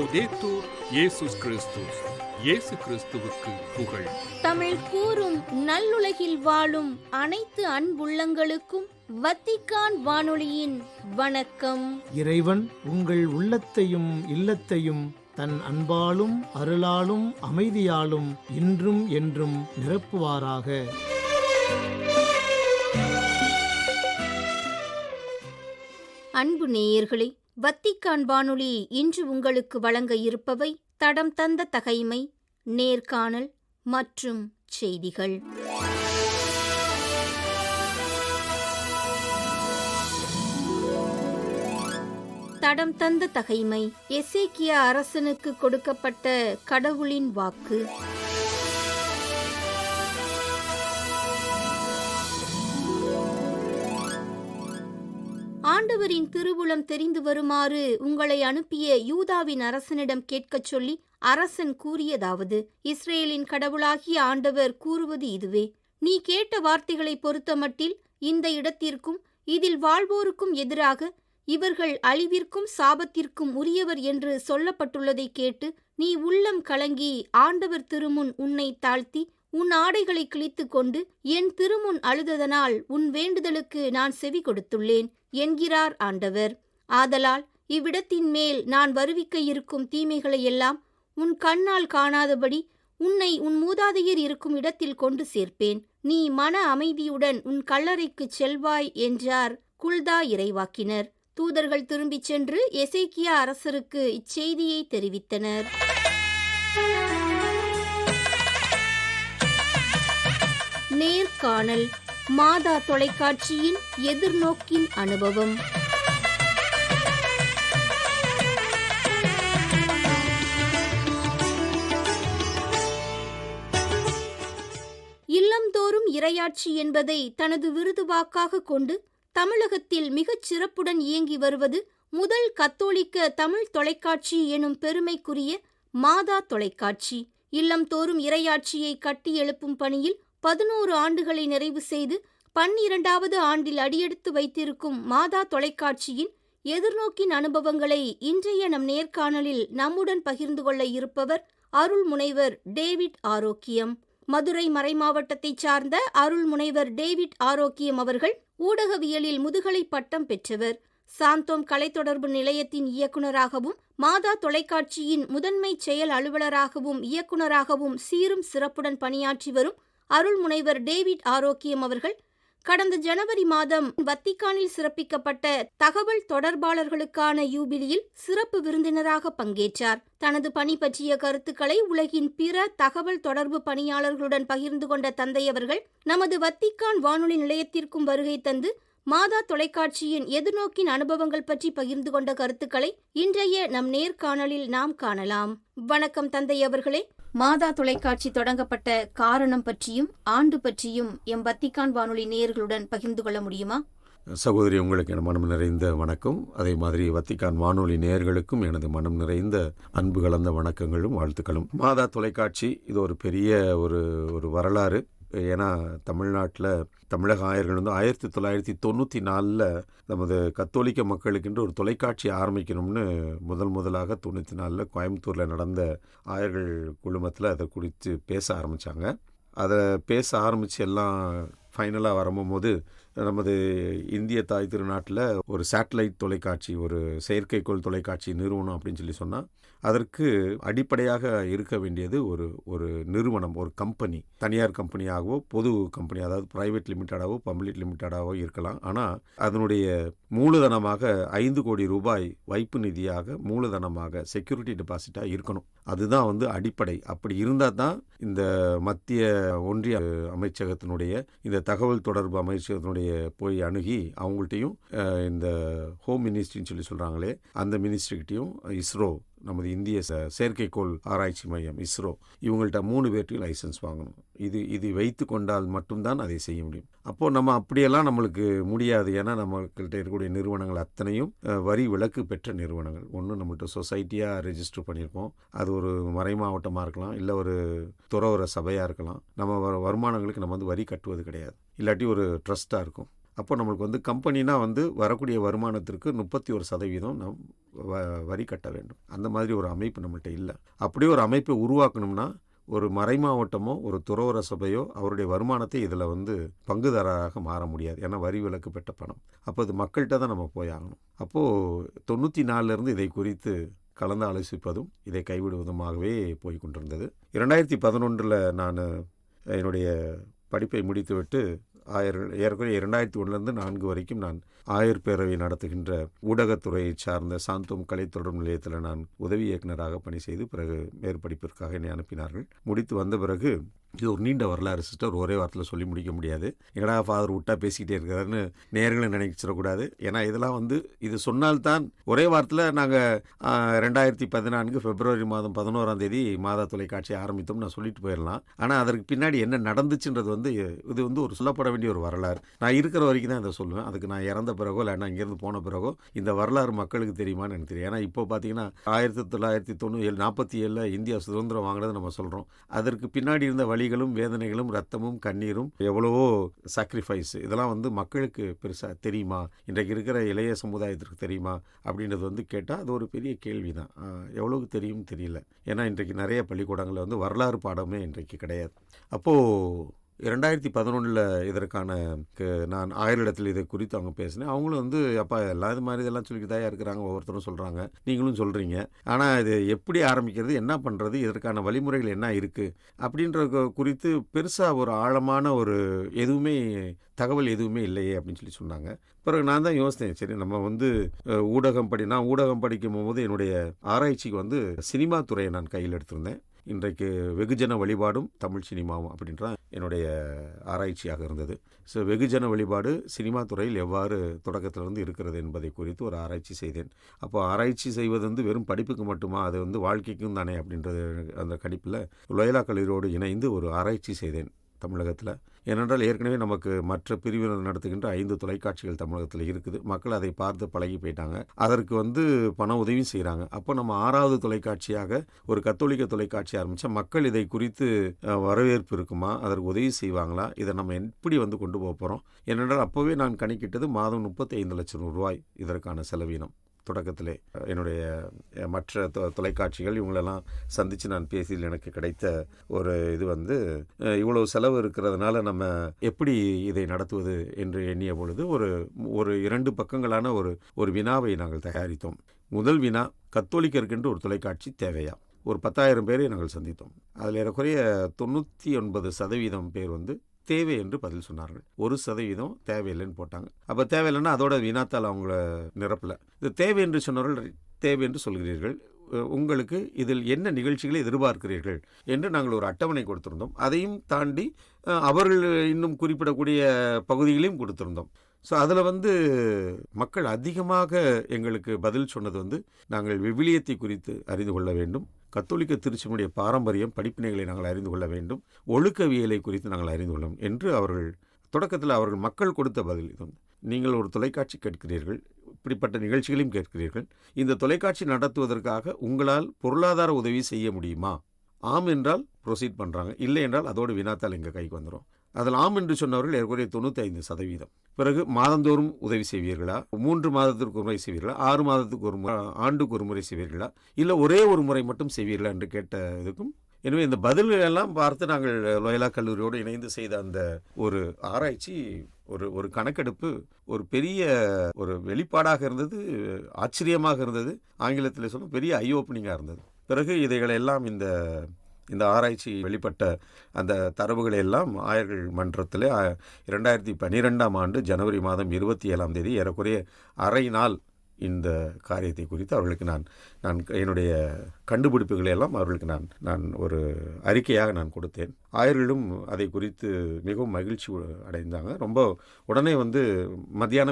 லௌதேத்தூர் இயேசுஸ் கிறிஸ்துஸ். இயேசு கிறிஸ்துவுக்கு புகழ். தமிழ் கூறும் நல்லுலகில் வாழும் அனைத்து அன்புள்ளங்களுக்கும் வத்திக்கான் வானொலியின் வணக்கம். இறைவன் உங்கள் உள்ளத்தையும் இல்லத்தையும் தன் அன்பாலும் அருளாலும் அமைதியாலும் இன்றும் என்றும் நிரப்புவாராக. அன்பு நேயர்களே, வத்திக்கான் வானொலி இன்று உங்களுக்கு வழங்க இருப்பவை தடம் தந்த தகைமை, நேர்காணல் மற்றும் செய்திகள். தடம் தந்த தகைமை. எசேக்கியா அரசனுக்கு கொடுக்கப்பட்ட கடவுளின் வாக்கு. ஆண்டவரின் திருவுளம் தெரிந்து வருமாறு உங்களை அனுப்பிய யூதாவின் அரசனிடம் கேட்கச் சொல்லி அரசன் கூறியதாவது: இஸ்ரேலின் கடவுளாகிய ஆண்டவர் கூறுவது இதுவே: நீ கேட்ட வார்த்தைகளை பொறுத்தமட்டில் இந்த இடத்திற்கும் இதில் வாழ்வோருக்கும் எதிராக இவர்கள் அழிவிற்கும் சாபத்திற்கும் உரியவர் என்று சொல்லப்பட்டுள்ளதை கேட்டு நீ உள்ளம் கலங்கி ஆண்டவர் திருமுன் உன்னை தாழ்த்தி உன் ஆடைகளை கிழித்து கொண்டு என் திருமுன் அழுததனால் உன் வேண்டுதலுக்கு நான் செவி கொடுத்துள்ளேன் என்கிறார் ஆண்டவர். ஆதலால் இவ்விடத்தின் மேல் நான் வருவிக்க இருக்கும் தீமைகளையெல்லாம் உன் கண்ணால் காணாதபடி உன்னை உன் மூதாதையர் இருக்கும் இடத்தில் கொண்டு சேர்ப்பேன். நீ மன அமைதியுடன் உன் கல்லறைக்குச் செல்வாய் என்றார் குல்தா இறைவாக்கினர். தூதர்கள் திரும்பிச் சென்று எசேக்கியா அரசருக்கு இச்செய்தியை தெரிவித்தனர். நேர்காணல். மாதா தொலைக்காட்சியின் எதிர்நோக்கின் அனுபவம். இல்லந்தோறும் இறையாட்சி என்பதை தனது விருதுவாக்காக கொண்டு தமிழகத்தில் மிகச் சிறப்புடன் இயங்கி வருவது முதல் கத்தோலிக்க தமிழ் தொலைக்காட்சி எனும் பெருமைக்குரிய மாதா தொலைக்காட்சி. இல்லந்தோறும் இறையாட்சியை கட்டி எழுப்பும் பணியில் 11 ஆண்டுகளை நிறைவு செய்து 12வது ஆண்டில் அடியெடுத்து வைத்திருக்கும் மாதா தொலைக்காட்சியின் எதிர்நோக்கின் அனுபவங்களை இன்றைய நம் நேர்காணலில் நம்முடன் பகிர்ந்து கொள்ள இருப்பவர் அருள் முனைவர் டேவிட் ஆரோக்கியம். மதுரை மறைமாவட்டத்தைச் சார்ந்த அருள் முனைவர் டேவிட் ஆரோக்கியம் அவர்கள் ஊடகவியலில் முதுகலை பட்டம் பெற்றவர். சாந்தோம் கலைத்தொடர்பு நிலையத்தின் இயக்குநராகவும் மாதா தொலைக்காட்சியின் முதன்மை செயல் அலுவலராகவும் இயக்குநராகவும் சீரும் சிறப்புடன் பணியாற்றி வரும் அருள் முனைவர் டேவிட் ஆரோக்கியம் அவர்கள் கடந்த ஜனவரி மாதம் வத்திக்கானில் சிறப்பிக்கப்பட்ட தகவல் தொடர்பாளர்களுக்கான யூபிலியில் சிறப்பு விருந்தினராக பங்கேற்றார். தனது பணி பற்றிய கருத்துக்களை உலகின் பிற தகவல் தொடர்பு பணியாளர்களுடன் பகிர்ந்து கொண்ட தந்தையவர்கள் நமது வத்திக்கான் வானொலி நிலையத்திற்கும் வருகை தந்து மாதா தொலைக்காட்சியின் எதிர்நோக்கின் அனுபவங்கள் பற்றி பகிர்ந்து கொண்ட கருத்துக்களை இன்றைய நம் நேர்காணலில் நாம் காணலாம். வணக்கம் தந்தை அவர்களே. மாதா தொலைக்காட்சி தொடங்கப்பட்ட காரணம் பற்றியும் ஆண்டு பற்றியும் எம் வத்திக்கான் வானொலி நேயர்களுடன் பகிர்ந்து கொள்ள முடியுமா? சகோதரி, உங்களுக்கு என் மனம் நிறைந்த வணக்கம். அதே மாதிரி வத்திக்கான் வானொலி நேயர்களுக்கும் எனது மனம் நிறைந்த அன்பு கலந்த வணக்கங்களும் வாழ்த்துக்களும். மாதா தொலைக்காட்சி இது ஒரு பெரிய ஒரு வரலாறு. ஏன்னா தமிழ்நாட்டில் தமிழக ஆயர்கள் 1994 நமது கத்தோலிக்க மக்களுக்கென்று ஒரு தொலைக்காட்சி ஆரம்பிக்கணும்னு முதலாக 94 கோயம்புத்தூரில் நடந்த ஆயர்கள் குழுமத்தில் அதை குறித்து பேச ஆரம்பித்தாங்க. அதை பேச ஆரம்பித்து எல்லாம் ஃபைனலாக வரும்போது நமது இந்திய தாய் திருநாட்டில் ஒரு சேட்டலைட் தொலைக்காட்சி, ஒரு செயற்கைக்கோள் தொலைக்காட்சி நிறுவனம் அப்படின்னு சொல்லி சொன்னால் அதற்கு அடிப்படையாக இருக்க வேண்டியது ஒரு நிறுவனம், ஒரு கம்பெனி, தனியார் கம்பெனியாகவோ பொது கம்பெனி, அதாவது பிரைவேட் லிமிட்டடாகவோ பப்ளிக் லிமிட்டடாகவோ இருக்கலாம். ஆனால் அதனுடைய மூலதனமாக 5 கோடி ரூபாய் வைப்பு நிதியாக மூலதனமாக செக்யூரிட்டி டெபாசிட்டாக இருக்கணும். அதுதான் அடிப்படை. அப்படி இருந்தால் தான் இந்த மத்திய ஒன்றிய அமைச்சகத்தினுடைய இந்த தகவல் தொடர்பு அமைச்சகத்தினுடைய போய் அணுகி அவங்கள்ட்டையும் இந்த ஹோம் மினிஸ்ட்ரின்னு சொல்லி சொல்கிறாங்களே அந்த மினிஸ்ட்ரிக்கிட்டையும் இஸ்ரோ, நமது இந்திய செயற்கைக்கோள் ஆராய்ச்சி மையம் இஸ்ரோ, இவங்கள்ட்ட 3 பேர்ட்டையும் லைசன்ஸ் வாங்கணும். இது வைத்து கொண்டால் மட்டும்தான் அதை செய்ய முடியும். அப்போது நம்ம அப்படியெல்லாம் நம்மளுக்கு முடியாது. ஏன்னா நம்மள்கிட்ட இருக்கக்கூடிய நிறுவனங்கள் அத்தனையும் வரி விலக்கு பெற்ற நிறுவனங்கள். ஒன்று நம்மள்கிட்ட சொசைட்டியாக ரெஜிஸ்டர் பண்ணியிருக்கோம், அது ஒரு மறை மாவட்டமாக இருக்கலாம், இல்லை ஒரு துறவர சபையாக இருக்கலாம். நம்ம வருமானங்களுக்கு நம்ம வரி கட்டுவது கிடையாது, இல்லாட்டி ஒரு ட்ரஸ்ட்டாக இருக்கும். அப்போ நம்மளுக்கு வந்து கம்பெனினா வந்து வரக்கூடிய வருமானத்திற்கு 31% நாம் வரி கட்ட வேண்டும். அந்த மாதிரி ஒரு அமைப்பு நம்மள்கிட்ட இல்லை. அப்படியே ஒரு அமைப்பை உருவாக்கணும்னா ஒரு மறைமாவட்டமோ ஒரு துறவர சபையோ அவருடைய வருமானத்தை இதில் வந்து பங்குதாரராக மாற முடியாது. ஏன்னா வரி விலக்கு பெற்ற பணம். அப்போ இது மக்கள்கிட்ட தான் நம்ம போய் ஆகணும். அப்போது 94 இதை குறித்து கலந்து ஆலோசிப்பதும் இதை கைவிடுவதுமாகவே போய் கொண்டிருந்தது. 2011 நான் என்னுடைய படிப்பை முடித்துவிட்டு ஏறக்குறைய 2001 4 வரைக்கும் நான் ஆயர் பேரவை நடத்துகின்ற ஊடகத்துறையை சார்ந்த சாந்தோம் கலை தொடர் நிலையத்தில் நான் உதவி இயக்குநராக பணி செய்து பிறகு மேற்படிப்பிற்காக என்னை அனுப்பினார்கள். முடித்து வந்த பிறகு இது ஒரு நீண்ட வரலாறு சிஸ்டர், ஒரே வாரத்தில் சொல்லி முடிக்க முடியாது. எங்கடா ஃபாதர் விட்டா பேசிக்கிட்டே இருக்கிறாருன்னு நேர்களை நினைச்சிடக்கூடாது. ஏன்னா இதெல்லாம் வந்து இது சொன்னால்தான் ஒரே வாரத்தில் நாங்கள் 2014 பிப்ரவரி மாதம் 11 மாதா தொலைக்காட்சி ஆரம்பித்தோம் நான் சொல்லிட்டு போயிடலாம். ஆனால் அதற்கு பின்னாடி என்ன நடந்துச்சுன்றது வந்து இது வந்து ஒரு சொல்லப்பட வேண்டிய ஒரு வரலாறு. நான் இருக்கிற வரைக்கும் தான் இதை சொல்லுவேன். அதுக்கு நான் இறந்த பிறகோ இல்லைன்னா இங்கேருந்து போன பிறகோ இந்த வரலாறு மக்களுக்கு தெரியுமான்னு எனக்கு தெரியும். ஏன்னா இப்போ பார்த்தீங்கன்னா 1947 இந்தியா சுதந்திரம் வாங்கினது நம்ம சொல்கிறோம். அதற்கு பின்னாடி இருந்த வலிகளும் வேதனைகளும் ரத்தமும் கண்ணீரும் எவ்வளவோ சாக்ரிஃபைஸ் இதெல்லாம் வந்து மக்களுக்கு பெருசாக தெரியுமா, இன்றைக்கு இருக்கிற இளைய சமுதாயத்திற்கு தெரியுமா அப்படின்றது வந்து கேட்டால் அது ஒரு பெரிய கேள்வி தான். எவ்வளவுக்கு தெரியும் தெரியல. ஏன்னா இன்றைக்கு நிறைய பள்ளிக்கூடங்களில் வந்து வரலாறு பாடமே இன்றைக்கு கிடையாது. அப்போது 2011 இதற்கான நான் ஆயரிடத்தில் இதை குறித்து அவங்க பேசினேன். அவங்களும் வந்து அப்பா எல்லாம் இது மாதிரி இதெல்லாம் சொல்லி தயாராக இருக்கிறாங்க, ஒவ்வொருத்தரும் சொல்கிறாங்க, நீங்களும் சொல்கிறீங்க. ஆனால் இது எப்படி ஆரம்பிக்கிறது, என்ன பண்ணுறது, இதற்கான வழிமுறைகள் என்ன இருக்குது அப்படின்ற குறித்து பெருசாக ஒரு ஆழமான ஒரு தகவல் எதுவுமே இல்லையே அப்படின்னு சொல்லி சொன்னாங்க. பிறகு நான் தான் யோசித்தேன், சரி நம்ம வந்து நான் ஊடகம் படிக்கும் போது என்னுடைய ஆராய்ச்சிக்கு வந்து சினிமா துறையை நான் கையில் எடுத்திருந்தேன். இன்றைக்கு வெகுஜன வழிபாடும் தமிழ் சினிமாவும் அப்படின்ற என்னுடைய ஆராய்ச்சியாக இருந்தது. ஸோ வெகுஜன வழிபாடு சினிமா துறையில் எவ்வாறு தொடக்கத்திலிருந்து இருக்கிறது என்பதை குறித்து ஒரு ஆராய்ச்சி செய்தேன். அப்போ ஆராய்ச்சி செய்வது வந்து வெறும் படிப்புக்கு மட்டுமா, அது வந்து வாழ்க்கைக்கும் தானே அப்படின்றது அந்த கணிப்பில் லோயலா கல்லூரியோடு இணைந்து ஒரு ஆராய்ச்சி செய்தேன் தமிழகத்தில். ஏனென்றால் ஏற்கனவே நமக்கு மற்ற பிரிவினர் நடத்துகின்ற 5 தொலைக்காட்சிகள் தமிழகத்தில் இருக்குது. மக்கள் அதை பார்த்து பழகி போயிட்டாங்க. அதற்கு வந்து பண உதவியும் செய்கிறாங்க. அப்போ நம்ம 6வது தொலைக்காட்சியாக ஒரு கத்தோலிக்க தொலைக்காட்சி ஆரம்பித்தா மக்கள் இதை குறித்து வரவேற்பு இருக்குமா, அதற்கு உதவி செய்வாங்களா, இதை நம்ம எப்படி வந்து கொண்டு போக போகிறோம். ஏனென்றால் அப்போவே நான் கணக்கிட்டது மாதம் 35 லட்சம் ரூபாய் இதற்கான செலவினம். தொடக்கத்திலே என்னுடைய மற்ற தொலைக்காட்சிகள் இவங்களெல்லாம் சந்தித்து நான் பேசியில் எனக்கு கிடைத்த ஒரு இது வந்து இவ்வளவு செலவு இருக்கிறதுனால நம்ம எப்படி இதை நடத்துவது என்று எண்ணிய பொழுது ஒரு 2 பக்கங்களான ஒரு வினாவை நாங்கள் தயாரித்தோம். முதல் வினா, கத்தோலிக்கருக்கென்று ஒரு தொலைக்காட்சி தேவையா? ஒரு 10,000 பேரை நாங்கள் சந்தித்தோம். அதில் ஏறக்குறைய 99% பேர் வந்து தேவை என்று பதில் சொன்னார்கள். 1% தேவையில்லைன்னு போட்டாங்க. அப்போ தேவையில்லைன்னா அதோட வினாத்தால் அவங்கள நிரப்பல. இது தேவை என்று சொன்னவர்கள் தேவை என்று சொல்கிறீர்கள், உங்களுக்கு இதில் என்ன நிகழ்ச்சிகளை எதிர்பார்க்கிறீர்கள் என்று நாங்கள் ஒரு அட்டவணை கொடுத்திருந்தோம். அதையும் தாண்டி அவர்கள் இன்னும் குறிப்பிடக்கூடிய பகுதிகளையும் கொடுத்திருந்தோம். ஸோ அதில் வந்து மக்கள் அதிகமாக எங்களுக்கு பதில் சொன்னது வந்து நாங்கள் விவிலியத்தை குறித்து அறிந்து கொள்ள வேண்டும், கத்தோலிக்க திருச்சபையுடைய பாரம்பரியம் படிப்பினைகளை நாங்கள் அறிந்து கொள்ள வேண்டும், ஒழுக்கவியலை குறித்து நாங்கள் அறிந்து கொள்ள வேண்டும் என்று அவர்கள் தொடக்கத்தில் அவர்கள் மக்கள் கொடுத்த பதில் இது. நீங்கள் ஒரு தொலைக்காட்சி கேட்கிறீர்கள், இப்படிப்பட்ட நிகழ்ச்சிகளையும் கேட்கிறீர்கள், இந்த தொலைக்காட்சி நடத்துவதற்காக உங்களால் பொருளாதார உதவி செய்ய முடியுமா? ஆம் என்றால் ப்ரொசீட் பண்ணுறாங்க, இல்லை என்றால் அதோடு வினாத்தால் எங்கள் கைக்கு வந்துடும். அதில் ஆம் என்று சொன்னவர்கள் ஏற்கனவே 95%. பிறகு மாதந்தோறும் உதவி செய்வீர்களா, 3 மாதத்திற்கு ஒரு முறை செய்வீர்களா, 6 மாதத்துக்கு ஒரு முறை, ஆண்டுக்கு ஒரு முறை செய்வீர்களா, இல்லை ஒரே ஒரு முறை மட்டும் செய்வீர்களா என்று கேட்ட இதுக்கும். எனவே இந்த பதில்கள் எல்லாம் பார்த்து நாங்கள் லோயலா கல்லூரியோடு இணைந்து செய்த அந்த ஒரு ஆராய்ச்சி, ஒரு கணக்கெடுப்பு ஒரு பெரிய ஒரு வெளிப்பாடாக இருந்தது, ஆச்சரியமாக இருந்தது, ஆங்கிலத்தில் சொல்ல பெரிய ஐ ஓப்பனிங்காக இருந்தது. பிறகு இதைகளை எல்லாம் இந்த ஆராய்ச்சி வெளிப்பட்ட அந்த தரவுகளை எல்லாம் ஆயர்கள் மன்றத்தில் 2012 ஜனவரி மாதம் 27 ஏறக்குறைய அரை நாள் இந்த காரியத்தை குறித்து அவர்களுக்கு நான் என்னுடைய கண்டுபிடிப்புகளை எல்லாம் அவர்களுக்கு நான் ஒரு அறிக்கையாக நான் கொடுத்தேன். ஆயர்களும் அதை குறித்து மிகவும் மகிழ்ச்சி அடைந்தாங்க. ரொம்ப உடனே வந்து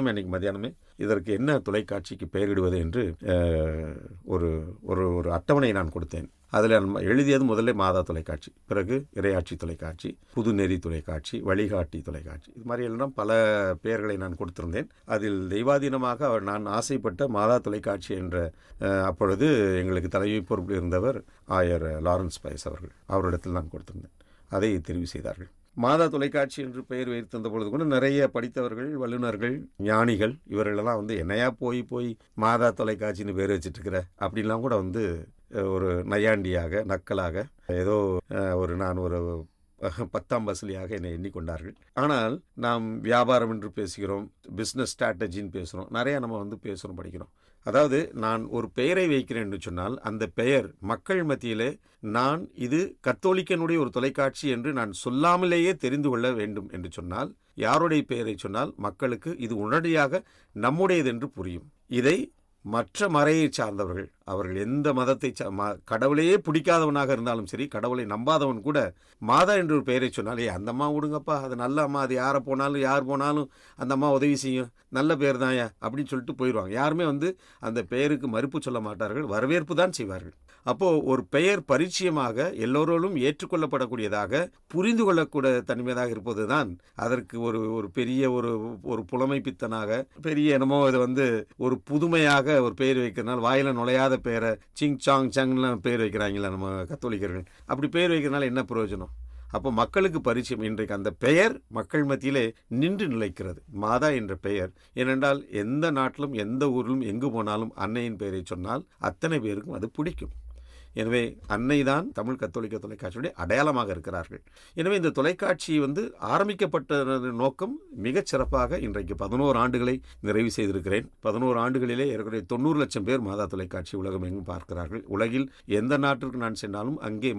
அன்னைக்கு மத்தியானமே இதற்கு என்ன தொலைக்காட்சிக்கு பெயரிடுவது என்று ஒரு அட்டவணை நான் கொடுத்தேன். அதில் எழுதியது முதல்ல மாதா தொலைக்காட்சி, பிறகு இறையாட்சி தொலைக்காட்சி, புதுநெறி தொலைக்காட்சி, வழிகாட்டி தொலைக்காட்சி, இது மாதிரி எல்லாம் பல பெயர்களை நான் கொடுத்திருந்தேன். அதில் தெய்வாதீனமாக நான் ஆசைப்பட்ட மாதா தொலைக்காட்சி என்ற அப்பொழுது எங்களுக்கு தலைமை பொறுப்பில் இருந்தவர் ஆயர் லாரன்ஸ் பயஸ் அவரிடத்தில் நான் கொடுத்திருந்தேன். அதை தெரிவு செய்தார்கள். மாதா தொலைக்காட்சி என்று பெயர் வைத்திருந்த பொழுது கூட நிறைய படித்தவர்கள், வல்லுநர்கள், ஞானிகள் இவர்களெல்லாம் வந்து என்னையா போய் மாதா தொலைக்காட்சின்னு பேர் வச்சுட்டு அப்படின்லாம் கூட வந்து ஒரு நையாண்டியாக, நக்கலாக, ஏதோ நான் ஒரு 10ஆம் பஸ்லியாக என்னை எண்ணிக்கொண்டார்கள். ஆனால் நாம் வியாபாரம் என்று பேசுகிறோம், பிஸ்னஸ் ஸ்ட்ராட்டஜின்னு பேசுகிறோம், நிறையா நம்ம வந்து பேசுகிறோம், படிக்கிறோம். அதாவது நான் ஒரு பெயரை வைக்கிறேன் என்று சொன்னால் அந்த பெயர் மக்கள் மத்தியிலே நான் இது கத்தோலிக்கனுடைய ஒரு தொலைக்காட்சி என்று நான் சொல்லாமலேயே தெரிந்து கொள்ள வேண்டும் என்று சொன்னால், யாருடைய பெயரை சொன்னால் மக்களுக்கு இது உடனடியாக நம்முடையது என்று புரியும். இதை மற்ற மறையை சார்ந்தவர்கள், அவர்கள் எந்த மதத்தை கடவுளையே பிடிக்காதவனாக இருந்தாலும் சரி, கடவுளை நம்பாதவன் கூட மாதா என்று ஒரு பெயரை சொன்னால், அந்த அம்மா விடுங்கப்பா, அது நல்ல அம்மா, அது யார் போனாலும் அந்த அம்மா உதவி செய்யும், நல்ல பேர் தான்யா அப்படின்னு சொல்லிட்டு போயிடுவாங்க. யாருமே வந்து அந்த பெயருக்கு மறுப்பு சொல்ல மாட்டார்கள், வரவேற்பு தான் செய்வார்கள். அப்போது ஒரு பெயர் பரிச்சயமாக எல்லோரோடும் ஏற்றுக்கொள்ளப்படக்கூடியதாக, புரிந்து கொள்ளக்கூடிய தனிமையாக இருப்பது தான் அதற்கு ஒரு பெரிய ஒரு புலமை பித்தனாக, பெரிய என்னமோ இது வந்து ஒரு புதுமையாக ஒரு பெயர் வைக்கிறதுனால, வாயில நுழையாத பெயரை சிங் சாங் சங்லாம் பெயர் வைக்கிறாங்களா நம்ம கத்தோலிக்கர்கள், அப்படி பெயர் வைக்கிறதுனால என்ன பிரயோஜனம்? அப்போ மக்களுக்கு பரிச்சயம். இன்றைக்கு அந்த பெயர் மக்கள் மத்தியிலே நின்று நிலைக்கிறது, மாதா என்ற பெயர். ஏனென்றால் எந்த நாட்டிலும் எந்த ஊரிலும் எங்கு போனாலும் அன்னையின் பெயரை சொன்னால் அத்தனை பேருக்கும் அது பிடிக்கும். எனவே அன்னை தான் தமிழ் கத்தோலிக்க தொலைக்காட்சியுடைய அடையாளமாக இருக்கிறார்கள். எனவே இந்த தொலைக்காட்சி வந்து ஆரம்பிக்கப்பட்ட நோக்கம் மிகச் சிறப்பாக இன்றைக்கு 11 ஆண்டுகளை நிறைவு செய்திருக்கிறேன். 11 ஆண்டுகளிலே ஏறக்குறைய 90 லட்சம் பேர் மாதா தொலைக்காட்சி உலகம் எங்கும் பார்க்கிறார்கள். உலகில் எந்த நாட்டிற்கு நான் சென்றாலும் அங்கே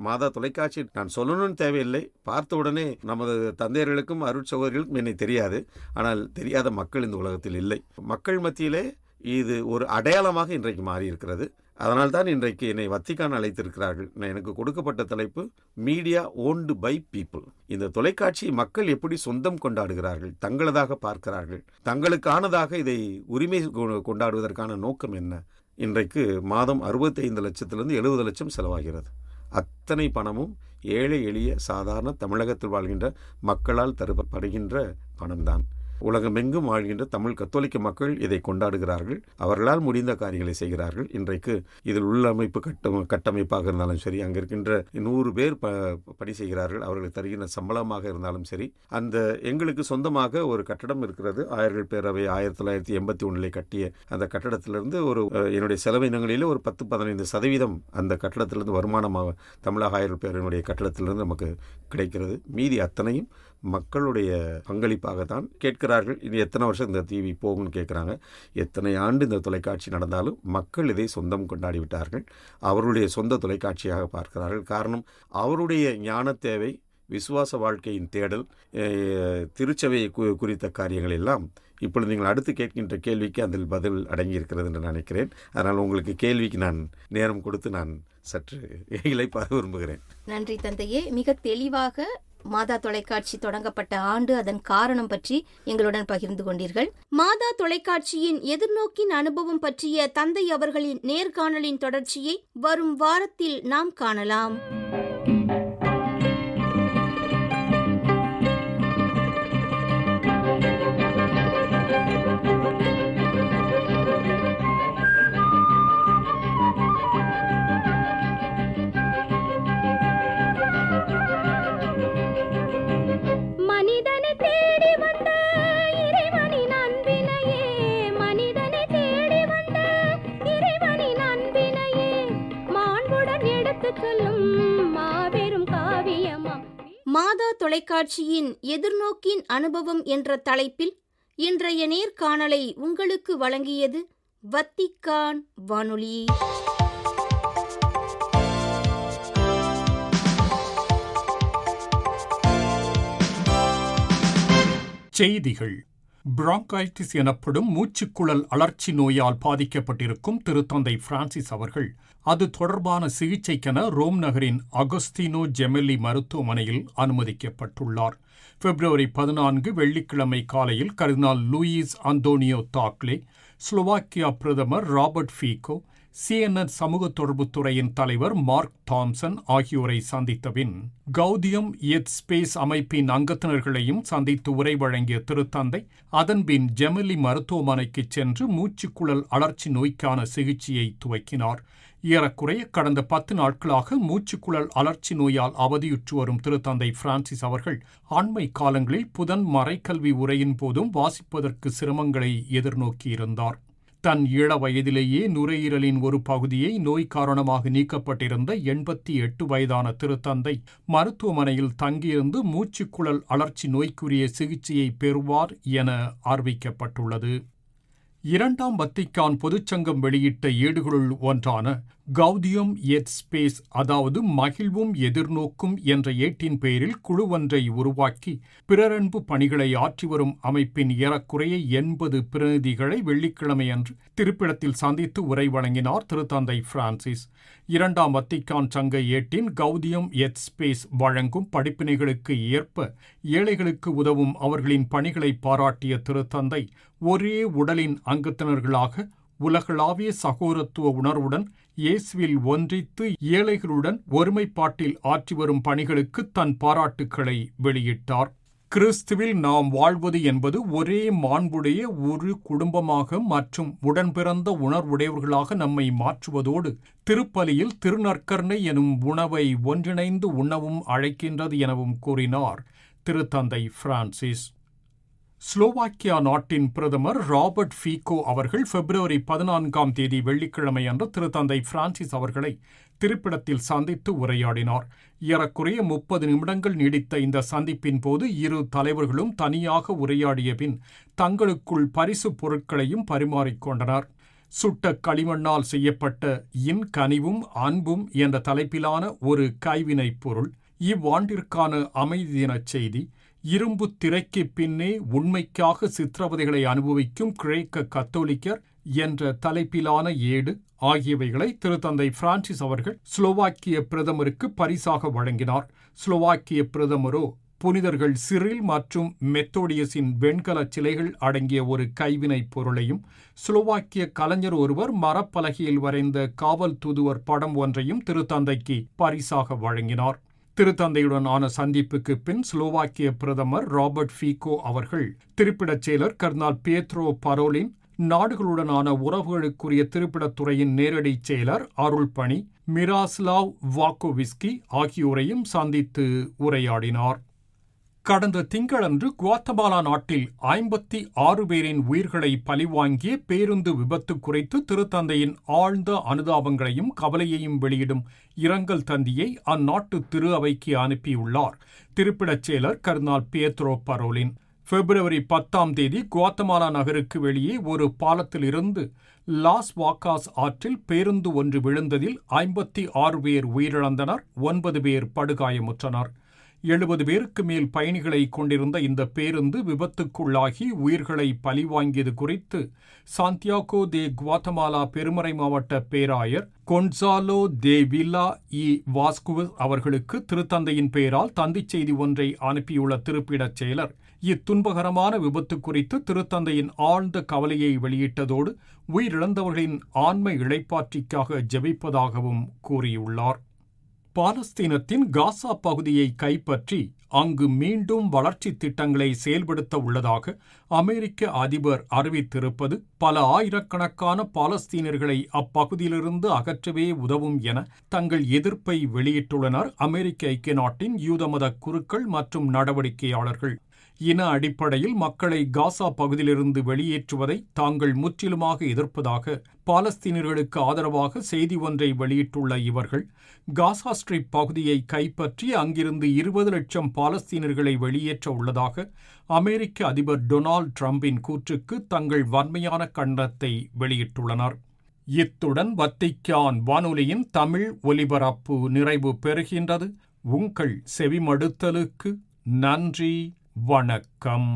மாதா தொலைக்காட்சி நான் சொல்லணும்னு தேவையில்லை, பார்த்த உடனே நமது தந்தையர்களுக்கும் அருட்சகோதரிகளுக்கும் என்னை தெரியாது. ஆனால் தெரியாத மக்கள் இந்த உலகத்தில் இல்லை. மக்கள் மத்தியிலே இது ஒரு அடையாளமாக இன்றைக்கு மாறியிருக்கிறது. அதனால்தான் இன்றைக்கு என்னை வத்திக்கான் அழைத்திருக்கிறார்கள். எனக்கு கொடுக்கப்பட்ட தலைப்பு மீடியா ஓன்டு பை பீப்புள். இந்த தொலைக்காட்சி மக்கள் எப்படி சொந்தம் கொண்டாடுகிறார்கள், தங்களதாக பார்க்கிறார்கள், தங்களுக்கானதாக இதை உரிமை கொண்டாடுவதற்கான நோக்கம் என்ன? இன்றைக்கு மாதம் 65 லட்சத்திலிருந்து 70 லட்சம் செலவாகிறது. அத்தனை பணமும் ஏழை எளிய சாதாரண தமிழகத்தில் வாழ்கின்ற மக்களால் தரப்படுகின்ற பணம்தான். உலகமெங்கும் வாழ்கின்ற தமிழ் கத்தோலிக்க மக்கள் இதை கொண்டாடுகிறார்கள். அவர்களால் முடிந்த காரியங்களை செய்கிறார்கள். இன்றைக்கு இதில் உள்ளமைப்பு கட்டமைப்பாக இருந்தாலும் சரி, அங்கே இருக்கின்ற 100 பேர் பணி செய்கிறார்கள். அவர்களுக்கு தருகின்ற சம்பளமாக இருந்தாலும் சரி, அந்த எங்களுக்கு சொந்தமாக ஒரு கட்டடம் இருக்கிறது. ஆயர்கள் பேரவை 1981 கட்டிய அந்த கட்டடத்திலிருந்து என்னுடைய செலவினங்களில் ஒரு 10-15% அந்த கட்டடத்திலிருந்து வருமானமாக தமிழக ஆயர்கள் பேரவையினுடைய கட்டடத்திலிருந்து நமக்கு கிடைக்கிறது. மீதி அத்தனையும் மக்களுடைய பங்களிப்பாகத்தான் கேட்கிறார்கள். இனி எத்தனை வருஷம் இந்த டிவி போகும்னு கேட்குறாங்க. எத்தனை ஆண்டு இந்த தொலைக்காட்சி நடந்தாலும் மக்கள் இதை சொந்தம் கொண்டாடிவிட்டார்கள். அவருடைய சொந்த தொலைக்காட்சியாக பார்க்கிறார்கள். காரணம், அவருடைய ஞான தேவை, விசுவாச வாழ்க்கையின் தேடல், திருச்சபையை குறித்த காரியங்கள் எல்லாம் இப்பொழுது நீங்கள் அடுத்து கேட்கின்ற கேள்விக்கு அதில் பதில் அடங்கியிருக்கிறது என்று நினைக்கிறேன். அதனால் உங்களுக்கு கேள்விக்கு நான் நேரம் கொடுத்து நான் சற்று இளைப்பாற விரும்புகிறேன். நன்றி தந்தையே. மிக தெளிவாக மாதா தொலைக்காட்சி தொடங்கப்பட்ட ஆண்டு, அதன் காரணம் பற்றி எங்களுடன் பகிர்ந்து கொண்டீர்கள். மாதா தொலைக்காட்சியின் எதிர்நோக்கின் அனுபவம் பற்றிய தந்தை அவர்களின் நேர்காணலின் தொடர்ச்சியை வரும் வாரத்தில் நாம் காணலாம். மாதா தொலைக்காட்சியின் எதிர்நோக்கின் அனுபவம் என்ற தலைப்பில் இன்றைய நேர்காணலை உங்களுக்கு வழங்கியது வத்திக்கான் வானொலி. செய்திகள். பிராங்கைட்டிஸ் எனப்படும் மூச்சுக்குழல் அழற்சி நோயால் பாதிக்கப்பட்டிருக்கும் திருத்தந்தை பிரான்சிஸ் அவர்கள் அது தொடர்பான சிகிச்சைக்கென ரோம் நகரின் அகஸ்தீனோ ஜெமெல்லி மருத்துவமனையில் அனுமதிக்கப்பட்டுள்ளார். பிப்ரவரி 14 வெள்ளிக்கிழமை காலையில் கர்தினால் லூயிஸ் அந்தோனியோ தாக்லே, ஸ்லோவாக்கியா பிரதமர் ராபர்ட் ஃபீகோ, CNN சமூக தொடர்புத் துறையின் தலைவர் மார்க் தாம்சன் ஆகியோரை சந்தித்த பின் கௌதியம் எத் ஸ்பேஸ் அமைப்பின் அங்கத்தினர்களையும் சந்தித்து உரை வழங்கிய திருத்தந்தை அதன்பின் ஜெமெல்லி மருத்துவமனைக்கு சென்று மூச்சுக்குழல் அழற்சி நோய்க்கான சிகிச்சையை துவக்கினார். ஏறக்குறைய கடந்த 10 நாட்களாக மூச்சுக்குழல் அழற்சி நோயால் அவதியுற்று வரும் திருத்தந்தை பிரான்சிஸ் அவர்கள் அண்மை காலங்களில் புதன் மறைக்கல்வி உரையின் போதும் வாசிப்பதற்கு சிரமங்களை எதிர்நோக்கியிருந்தார். தன் இள வயதிலேயே நுரையீரலின் ஒரு பகுதியை நோய் காரணமாக நீக்கப்பட்டிருந்த 88 வயதான திருத்தந்தை மருத்துவமனையில் தங்கியிருந்து மூச்சுக்குழல் அழற்சி நோய்க்குரிய சிகிச்சையை பெறுவார் என அறிவிக்கப்பட்டுள்ளது. 2ஆம் வத்திக்கான் பொதுச்சங்கம் வெளியிட்ட ஏடுகளுள் ஒன்றான கௌதியம் எத் ஸ்பேஸ், அதாவது மகிழ்வும் எதிர்நோக்கும் என்ற ஏட்டின் பெயரில் குழு ஒன்றை உருவாக்கி பிறரன்பு பணிகளை ஆற்றி வரும் அமைப்பின் ஏறக்குறைய 80 பிரதிநிதிகளை வெள்ளிக்கிழமை அன்று திருப்பிடத்தில் சந்தித்து உரை வழங்கினார் திருத்தந்தை பிரான்சிஸ். 2ஆம் வத்திக்கான் சங்க ஏட்டின் கௌதியம் எத் ஸ்பேஸ் வழங்கும் படிப்பினைகளுக்கு ஏற்ப ஏழைகளுக்கு உதவும் அவர்களின் பணிகளை பாராட்டிய திருத்தந்தை, ஒரே உடலின் அங்கத்தினர்களாக உலகளாவிய சகோதரத்துவ உணர்வுடன் இயேசுவில் ஒன்றித்து ஏழைகளுடன் ஒருமைப்பாட்டில் ஆற்றி வரும் பணிகளுக்கு தன் பாராட்டுக்களை வெளியிட்டார். கிறிஸ்துவில் நாம் வாழ்வது என்பது ஒரே மாண்புடைய ஒரு குடும்பமாக மற்றும் உடன்பிறந்த உணர்வுடையவர்களாக நம்மை மாற்றுவதோடு திருப்பலியில் திருநற்கருணை எனும் உணவை ஒன்றிணைந்து உண்ணவும் அழைக்கின்றது எனவும் கூறினார் திருத்தந்தை பிரான்சிஸ். ஸ்லோவாக்கியா நாட்டின் பிரதமர் ராபர்ட் ஃபீகோ அவர்கள் பிப்ரவரி 14ஆம் தேதி வெள்ளிக்கிழமை அன்று திருத்தந்தை பிரான்சிஸ் அவர்களை திருப்பிடத்தில் சந்தித்து உரையாடினார். ஏறக்குறைய 30 நிமிடங்கள் நீடித்த இந்த சந்திப்பின் போது இரு தலைவர்களும் தனியாக உரையாடிய பின் தங்களுக்குள் பரிசு பொருட்களையும் பரிமாறிக்கொண்டனர். சுட்ட களிமண்ணால் செய்யப்பட்ட இன் கனிவும் அன்பும் என்ற தலைப்பிலான ஒரு கைவினைப் பொருள், இவ்வாண்டிற்கான அமைதி தினச் செய்தி, இரும்பு திரைக்கு பின்னே உண்மைக்காக சித்திரவதைகளை அனுபவிக்கும் கிரேக்க கத்தோலிக்கர் என்ற தலைப்பிலான ஏடு ஆகியவைகளை திருத்தந்தை பிரான்சிஸ் அவர்கள் ஸ்லோவாக்கிய பிரதமருக்கு பரிசாக வழங்கினார். ஸ்லோவாக்கிய பிரதமரோ புனிதர்கள் சிரில் மற்றும் மெத்தோடியஸின் வெண்கல சிலைகள் அடங்கிய ஒரு கைவினைப் பொருளையும், ஸ்லோவாக்கிய கலைஞர் ஒருவர் மரப்பலகையில் வரைந்த காவல் தூதுவர் படம் ஒன்றையும் திருத்தந்தைக்கு பரிசாக வழங்கினார். திருத்தந்தையுடனான சந்திப்புக்கு பின் ஸ்லோவாக்கிய பிரதமர் ராபர்ட் ஃபீகோ அவர்கள் திருப்பிடச் செயலர் கர்தினால் பியேத்ரோ பரோலின், நாடுகளுடனான உறவுகளுக்குரிய திருப்பிடத்துறையின் நேரடி செயலர் அருள்பணி மிராஸ்லாவ் வாக்கோவிஸ்கி ஆகியோரையும் சந்தித்து உரையாடினார். கடந்த திங்களன்று குவாத்தமாலா நாட்டில் 56 பேரின் உயிர்களை பலிவாங்கிய பேருந்து விபத்து குறித்து திருத்தந்தையின் ஆழ்ந்த அனுதாபங்களையும் கவலையையும் வெளியிடும் இரங்கல் தந்தியை அந்நாட்டு திரு அவைக்கு அனுப்பியுள்ளார் திருப்பிடச் செயலர் கர்தினால் பியேத்ரோ பரோலின். பிப்ரவரி 10ஆம் தேதி குவாத்தமாலா நகருக்கு வெளியே ஒரு பாலத்தில் இருந்து லாஸ் வாக்காஸ் ஆற்றில் பேருந்து ஒன்று விழுந்ததில் 56 பேர் உயிரிழந்தனர், 9 பேர் படுகாயமுற்றனர். 70 பேருக்கு மேல் பயணிகளை கொண்டிருந்த இந்த பேருந்து விபத்துக்குள்ளாகி உயிர்களை பலிவாங்கியது குறித்து சாந்தியாகோ தே குவாத்தமாலா பெருமறை மாவட்ட பேராயர் கொன்சாலோ தே வில்லா இ வாஸ்குவஸ் அவர்களுக்கு திருத்தந்தையின் பெயரால் தந்திச் செய்தி ஒன்றை அனுப்பியுள்ள திருப்பிடச் செயலர் இத்துன்பகரமான விபத்து குறித்து திருத்தந்தையின் ஆழ்ந்த கவலையை வெளியிட்டதோடு உயிரிழந்தவர்களின் ஆன்ம இளைப்பாற்றிக்காக ஜெபிப்பதாகவும் கூறியுள்ளார். பாலஸ்தீனத்தின் காசா பகுதியை கைப்பற்றி அங்கு மீண்டும் வளர்ச்சி திட்டங்களை செயல்படுத்த உள்ளதாக அமெரிக்க அதிபர் அறிவித்திருப்பது பல ஆயிரக்கணக்கான பாலஸ்தீனர்களை அப்பகுதியிலிருந்து அகற்றவே உதவும் என தங்கள் எதிர்ப்பை வெளியிட்டுள்ளனர் அமெரிக்க ஐக்கிய நாட்டின் யூத மத குருக்கள் மற்றும் நடவடிக்கையாளர்கள். இன அடிப்படையில் மக்களை காசா பகுதியிலிருந்து வெளியேற்றுவதை தாங்கள் முற்றிலுமாக எதிர்ப்பதாக பாலஸ்தீனர்களுக்கு ஆதரவாக செய்தி ஒன்றை வெளியிட்டுள்ள இவர்கள், காசா ஸ்ட்ரிப் பகுதியை கைப்பற்றி அங்கிருந்து 20 லட்சம் பாலஸ்தீனர்களை வெளியேற்ற உள்ளதாக அமெரிக்க அதிபர் டொனால்ட் ட்ரம்பின் கூற்றுக்கு தங்கள் வன்மையான கண்டனத்தை வெளியிட்டுள்ளனர். இத்துடன் வத்திக்கான் வானொலியின் தமிழ் ஒலிபரப்பு நிறைவு பெறுகின்றது. உங்கள் செவிமடுத்தலுக்கு நன்றி. வணக்கம்.